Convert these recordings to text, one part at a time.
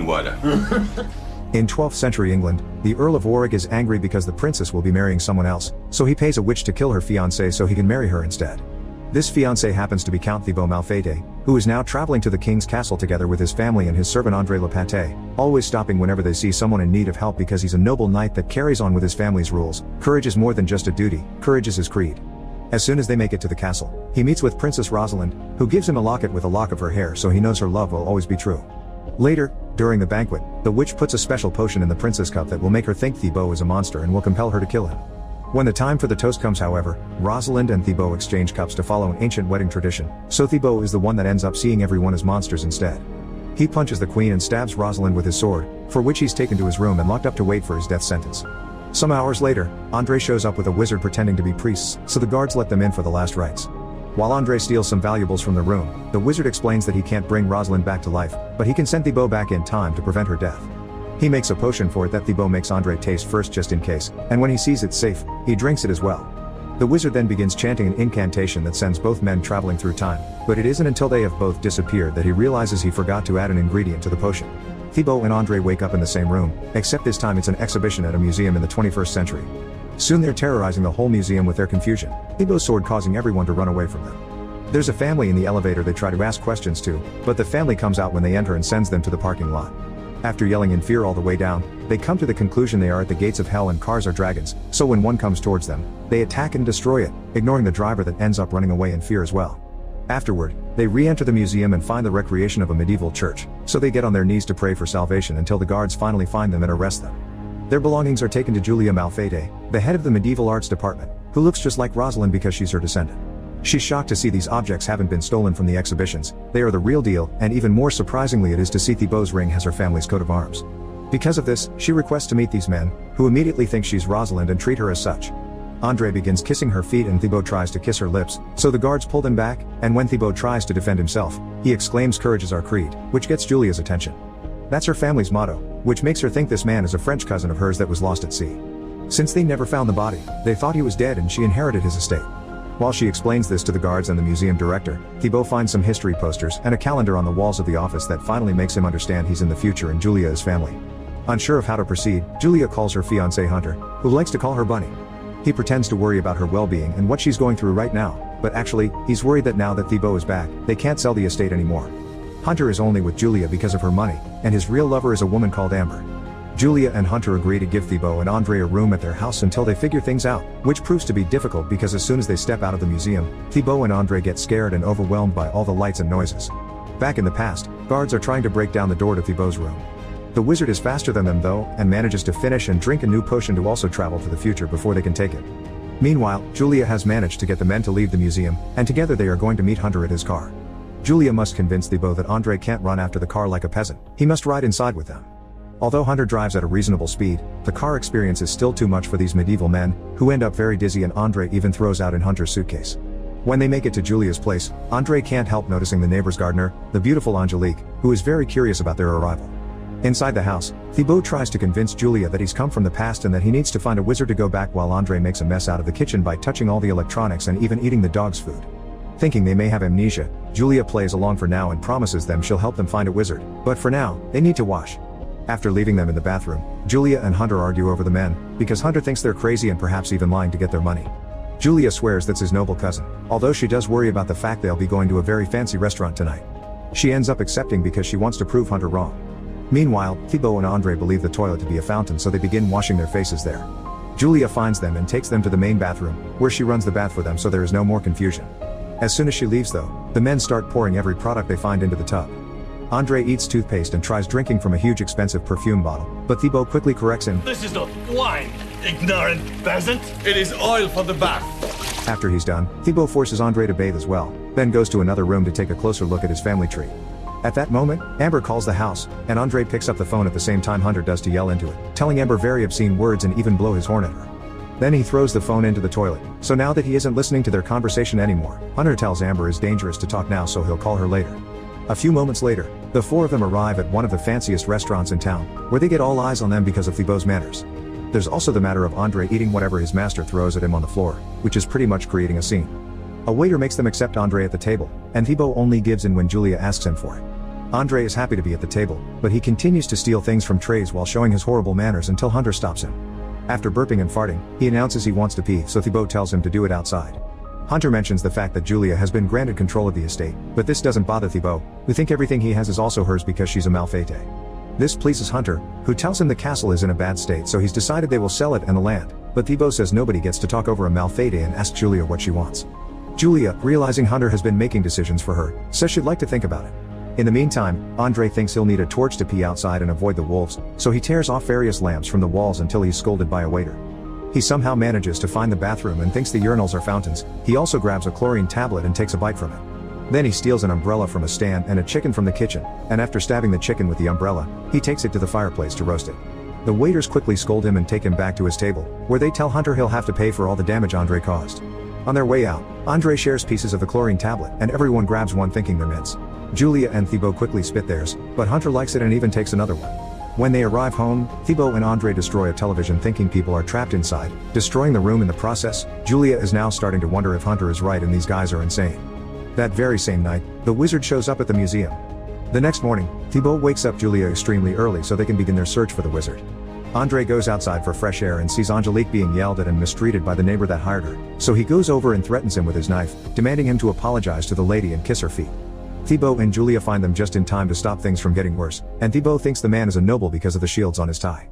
water. In 12th century England, the Earl of Warwick is angry because the princess will be marrying someone else, so he pays a witch to kill her fiancé so he can marry her instead. This fiancé happens to be Count Thibaut Malfait, who is now traveling to the king's castle together with his family and his servant André Le Pâté, always stopping whenever they see someone in need of help because he's a noble knight that carries on with his family's rules. Courage is more than just a duty, courage is his creed. As soon as they make it to the castle, he meets with Princess Rosalind, who gives him a locket with a lock of her hair so he knows her love will always be true. Later, during the banquet, the witch puts a special potion in the princess cup that will make her think Thibaut is a monster and will compel her to kill him. When the time for the toast comes however, Rosalind and Thibaut exchange cups to follow an ancient wedding tradition, so Thibaut is the one that ends up seeing everyone as monsters instead. He punches the queen and stabs Rosalind with his sword, for which he's taken to his room and locked up to wait for his death sentence. Some hours later, André shows up with a wizard pretending to be priests, so the guards let them in for the last rites. While André steals some valuables from the room, the wizard explains that he can't bring Rosalind back to life, but he can send Thibaut back in time to prevent her death. He makes a potion for it that Thibaut makes André taste first just in case, and when he sees it's safe, he drinks it as well. The wizard then begins chanting an incantation that sends both men traveling through time, but it isn't until they have both disappeared that he realizes he forgot to add an ingredient to the potion. Thibaut and André wake up in the same room, except this time it's an exhibition at a museum in the 21st century. Soon they're terrorizing the whole museum with their confusion, Thibaut's sword causing everyone to run away from them. There's a family in the elevator they try to ask questions to, but the family comes out when they enter and sends them to the parking lot. After yelling in fear all the way down, they come to the conclusion they are at the gates of hell and cars are dragons, so when one comes towards them, they attack and destroy it, ignoring the driver that ends up running away in fear as well. Afterward, they re-enter the museum and find the recreation of a medieval church, so they get on their knees to pray for salvation until the guards finally find them and arrest them. Their belongings are taken to Julia Malfait, the head of the medieval arts department, who looks just like Rosalind because she's her descendant. She's shocked to see these objects haven't been stolen from the exhibitions, they are the real deal, and even more surprisingly it is to see Thibaut's ring has her family's coat of arms. Because of this, she requests to meet these men, who immediately think she's Rosalind and treat her as such. André begins kissing her feet and Thibaut tries to kiss her lips, so the guards pull them back, and when Thibaut tries to defend himself, he exclaims courage is our creed, which gets Julia's attention. That's her family's motto, which makes her think this man is a French cousin of hers that was lost at sea. Since they never found the body, they thought he was dead and she inherited his estate. While she explains this to the guards and the museum director, Thibaut finds some history posters and a calendar on the walls of the office that finally makes him understand he's in the future and Julia is family. Unsure of how to proceed, Julia calls her fiancé Hunter, who likes to call her Bunny. He pretends to worry about her well-being and what she's going through right now, but actually, he's worried that now that Thibaut is back, they can't sell the estate anymore. Hunter is only with Julia because of her money, and his real lover is a woman called Amber. Julia and Hunter agree to give Thibaut and André a room at their house until they figure things out, which proves to be difficult because as soon as they step out of the museum, Thibaut and André get scared and overwhelmed by all the lights and noises. Back in the past, guards are trying to break down the door to Thibaut's room. The wizard is faster than them though, and manages to finish and drink a new potion to also travel to the future before they can take it. Meanwhile, Julia has managed to get the men to leave the museum, and together they are going to meet Hunter at his car. Julia must convince Thibaut that André can't run after the car like a peasant, he must ride inside with them. Although Hunter drives at a reasonable speed, the car experience is still too much for these medieval men, who end up very dizzy and André even throws out in Hunter's suitcase. When they make it to Julia's place, André can't help noticing the neighbor's gardener, the beautiful Angelique, who is very curious about their arrival. Inside the house, Thibaut tries to convince Julia that he's come from the past and that he needs to find a wizard to go back while André makes a mess out of the kitchen by touching all the electronics and even eating the dog's food. Thinking they may have amnesia, Julia plays along for now and promises them she'll help them find a wizard, but for now, they need to wash. After leaving them in the bathroom, Julia and Hunter argue over the men, because Hunter thinks they're crazy and perhaps even lying to get their money. Julia swears that's his noble cousin, although she does worry about the fact they'll be going to a very fancy restaurant tonight. She ends up accepting because she wants to prove Hunter wrong. Meanwhile, Thibaut and André believe the toilet to be a fountain so they begin washing their faces there. Julia finds them and takes them to the main bathroom, where she runs the bath for them so there is no more confusion. As soon as she leaves though, the men start pouring every product they find into the tub. André eats toothpaste and tries drinking from a huge expensive perfume bottle, but Thibaut quickly corrects him. This is not wine, ignorant peasant. It is oil for the bath. After he's done, Thibaut forces André to bathe as well, then goes to another room to take a closer look at his family tree. At that moment, Amber calls the house, and André picks up the phone at the same time Hunter does to yell into it, telling Amber very obscene words and even blow his horn at her. Then he throws the phone into the toilet, so now that he isn't listening to their conversation anymore, Hunter tells Amber it's dangerous to talk now so he'll call her later. A few moments later, the four of them arrive at one of the fanciest restaurants in town, where they get all eyes on them because of Thibaut's manners. There's also the matter of André eating whatever his master throws at him on the floor, which is pretty much creating a scene. A waiter makes them accept André at the table, and Thibaut only gives in when Julia asks him for it. Andre is happy to be at the table, but he continues to steal things from trays while showing his horrible manners until Hunter stops him. After burping and farting, he announces he wants to pee, so Thibault tells him to do it outside. Hunter mentions the fact that Julia has been granted control of the estate, but this doesn't bother Thibault, who think everything he has is also hers because she's a Malfate. This pleases Hunter, who tells him the castle is in a bad state, so he's decided they will sell it and the land, but Thibault says nobody gets to talk over a Malfate and asks Julia what she wants. Julia, realizing Hunter has been making decisions for her, says she'd like to think about it. In the meantime, Andre thinks he'll need a torch to pee outside and avoid the wolves, so he tears off various lamps from the walls until he's scolded by a waiter. He somehow manages to find the bathroom and thinks the urinals are fountains. He also grabs a chlorine tablet and takes a bite from it. Then he steals an umbrella from a stand and a chicken from the kitchen, and after stabbing the chicken with the umbrella, he takes it to the fireplace to roast it. The waiters quickly scold him and take him back to his table, where they tell Hunter he'll have to pay for all the damage Andre caused. On their way out, Andre shares pieces of the chlorine tablet, and everyone grabs one thinking they're mints. Julia and Thibault quickly spit theirs, but Hunter likes it and even takes another one. When they arrive home, Thibault and Andre destroy a television thinking people are trapped inside, destroying the room in the process. Julia is now starting to wonder if Hunter is right and these guys are insane. That very same night, the wizard shows up at the museum. The next morning, Thibault wakes up Julia extremely early so they can begin their search for the wizard. Andre goes outside for fresh air and sees Angelique being yelled at and mistreated by the neighbor that hired her, so he goes over and threatens him with his knife, demanding him to apologize to the lady and kiss her feet. Thibault and Julia find them just in time to stop things from getting worse, and Thibault thinks the man is a noble because of the shields on his tie.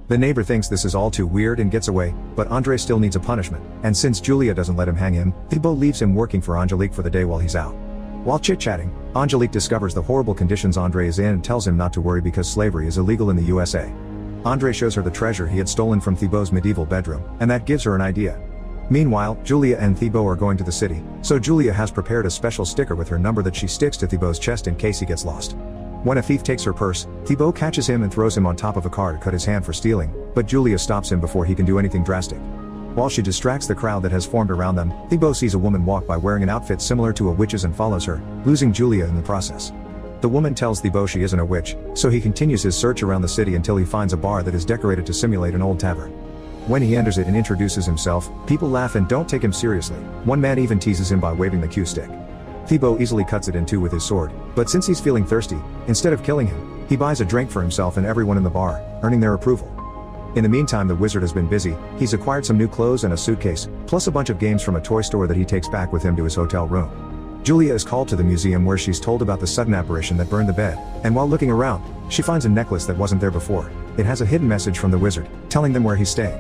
The neighbor thinks this is all too weird and gets away, but Andre still needs a punishment, and since Julia doesn't let him hang him, Thibault leaves him working for Angelique for the day while he's out. While chit-chatting, Angelique discovers the horrible conditions Andre is in and tells him not to worry because slavery is illegal in the USA. Andre shows her the treasure he had stolen from Thibault's medieval bedroom, and that gives her an idea. Meanwhile, Julia and Thibault are going to the city, so Julia has prepared a special sticker with her number that she sticks to Thibault's chest in case he gets lost. When a thief takes her purse, Thibault catches him and throws him on top of a car to cut his hand for stealing, but Julia stops him before he can do anything drastic. While she distracts the crowd that has formed around them, Thibault sees a woman walk by wearing an outfit similar to a witch's and follows her, losing Julia in the process. The woman tells Thibault she isn't a witch, so he continues his search around the city until he finds a bar that is decorated to simulate an old tavern. When he enters it and introduces himself, people laugh and don't take him seriously. One man even teases him by waving the cue stick. Thibault easily cuts it in two with his sword, but since he's feeling thirsty, instead of killing him, he buys a drink for himself and everyone in the bar, earning their approval. In the meantime, the wizard has been busy. He's acquired some new clothes and a suitcase, plus a bunch of games from a toy store that he takes back with him to his hotel room. Julia is called to the museum where she's told about the sudden apparition that burned the bed, and while looking around, she finds a necklace that wasn't there before. It has a hidden message from the wizard, telling them where he's staying.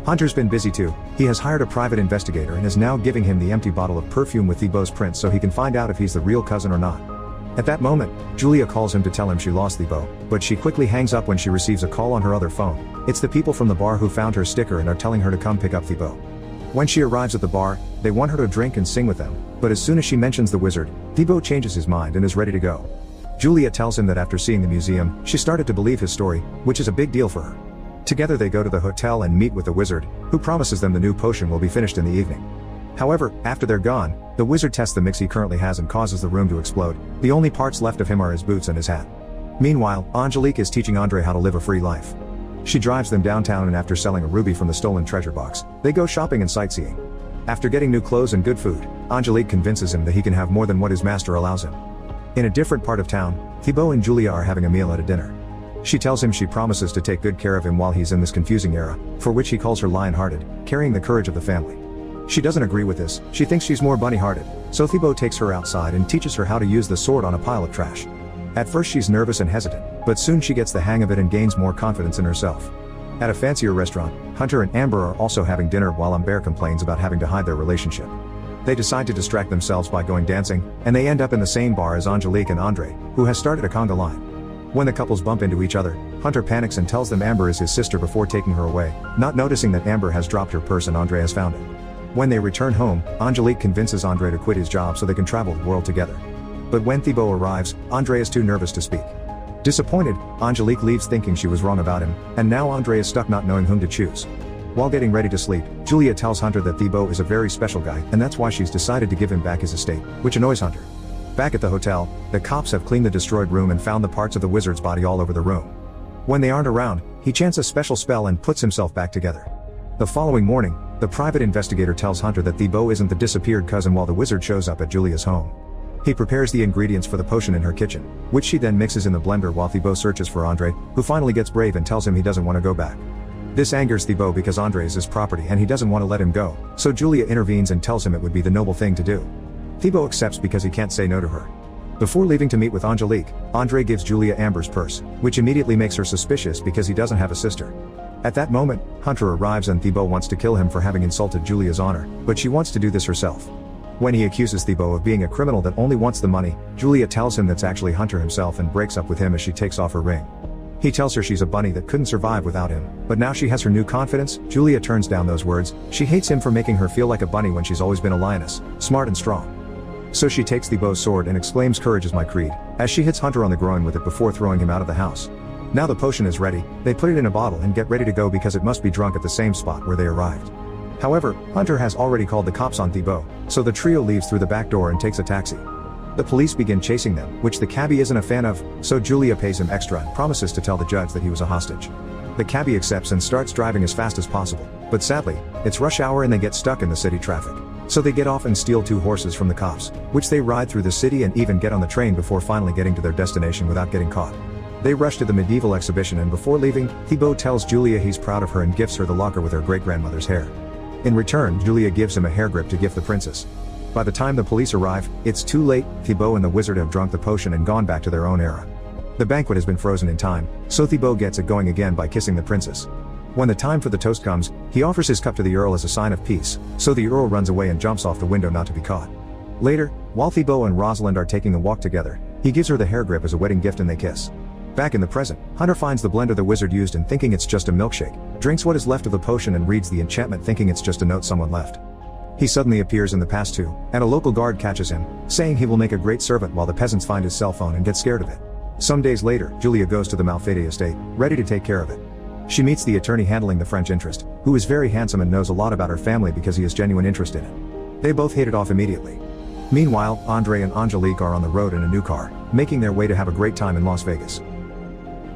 Hunter's been busy too. He has hired a private investigator and is now giving him the empty bottle of perfume with Thibault's print so he can find out if he's the real cousin or not. At that moment, Julia calls him to tell him she lost Thibault, but she quickly hangs up when she receives a call on her other phone. It's the people from the bar who found her sticker and are telling her to come pick up Thibault. When she arrives at the bar, they want her to drink and sing with them, but as soon as she mentions the wizard, Thibault changes his mind and is ready to go. Julia tells him that after seeing the museum, she started to believe his story, which is a big deal for her. Together they go to the hotel and meet with the wizard, who promises them the new potion will be finished in the evening. However, after they're gone, the wizard tests the mix he currently has and causes the room to explode. The only parts left of him are his boots and his hat. Meanwhile, Angelique is teaching Andre how to live a free life. She drives them downtown and after selling a ruby from the stolen treasure box, they go shopping and sightseeing. After getting new clothes and good food, Angelique convinces him that he can have more than what his master allows him. In a different part of town, Thibault and Julia are having a meal at a dinner. She tells him she promises to take good care of him while he's in this confusing era, for which he calls her lion-hearted, carrying the courage of the family. She doesn't agree with this. She thinks she's more bunny-hearted, so Thibault takes her outside and teaches her how to use the sword on a pile of trash. At first she's nervous and hesitant, but soon she gets the hang of it and gains more confidence in herself. At a fancier restaurant, Hunter and Amber are also having dinner while Amber complains about having to hide their relationship. They decide to distract themselves by going dancing, and they end up in the same bar as Angelique and Andre, who has started a conga line. When the couples bump into each other, Hunter panics and tells them Amber is his sister before taking her away, not noticing that Amber has dropped her purse and Andre has found it. When they return home, Angelique convinces Andre to quit his job so they can travel the world together. But when Thibault arrives, Andre is too nervous to speak. Disappointed, Angelique leaves thinking she was wrong about him, and now Andre is stuck not knowing whom to choose. While getting ready to sleep, Julia tells Hunter that Thibault is a very special guy and that's why she's decided to give him back his estate, which annoys Hunter. Back at the hotel, the cops have cleaned the destroyed room and found the parts of the wizard's body all over the room. When they aren't around, he chants a special spell and puts himself back together. The following morning, the private investigator tells Hunter that Thibault isn't the disappeared cousin while the wizard shows up at Julia's home. He prepares the ingredients for the potion in her kitchen, which she then mixes in the blender while Thibault searches for Andre, who finally gets brave and tells him he doesn't want to go back. This angers Thibault because Andre is his property and he doesn't want to let him go, so Julia intervenes and tells him it would be the noble thing to do. Thibault accepts because he can't say no to her. Before leaving to meet with Angelique, Andre gives Julia Amber's purse, which immediately makes her suspicious because he doesn't have a sister. At that moment, Hunter arrives and Thibault wants to kill him for having insulted Julia's honor, but she wants to do this herself. When he accuses Thibault of being a criminal that only wants the money, Julia tells him that's actually Hunter himself and breaks up with him as she takes off her ring. He tells her she's a bunny that couldn't survive without him, but now she has her new confidence. Julia turns down those words. She hates him for making her feel like a bunny when she's always been a lioness, smart and strong. So she takes Thibault's sword and exclaims, "Courage is my creed," as she hits Hunter on the groin with it before throwing him out of the house. Now the potion is ready, they put it in a bottle and get ready to go because it must be drunk at the same spot where they arrived. However, Hunter has already called the cops on Thibault, so the trio leaves through the back door and takes a taxi. The police begin chasing them, which the cabbie isn't a fan of, so Julia pays him extra and promises to tell the judge that he was a hostage. The cabbie accepts and starts driving as fast as possible, but sadly, it's rush hour and they get stuck in the city traffic. So they get off and steal 2 horses from the cops, which they ride through the city and even get on the train before finally getting to their destination without getting caught. They rush to the medieval exhibition and before leaving, Thibault tells Julia he's proud of her and gifts her the locker with her great-grandmother's hair. In return, Julia gives him a hair grip to gift the princess. By the time the police arrive, it's too late. Thibault and the wizard have drunk the potion and gone back to their own era. The banquet has been frozen in time, so Thibault gets it going again by kissing the princess. When the time for the toast comes, he offers his cup to the Earl as a sign of peace, so the Earl runs away and jumps off the window not to be caught. Later, while Thibault and Rosalind are taking a walk together, he gives her the hair grip as a wedding gift and they kiss. Back in the present, Hunter finds the blender the wizard used and thinking it's just a milkshake, drinks what is left of the potion and reads the enchantment thinking it's just a note someone left. He suddenly appears in the past too, and a local guard catches him, saying he will make a great servant while the peasants find his cell phone and get scared of it. Some days later, Julia goes to the Malfede estate, ready to take care of it. She meets the attorney handling the French interest, who is very handsome and knows a lot about her family because he has genuine interest in it. They both hit it off immediately. Meanwhile, Andre and Angelique are on the road in a new car, making their way to have a great time in Las Vegas.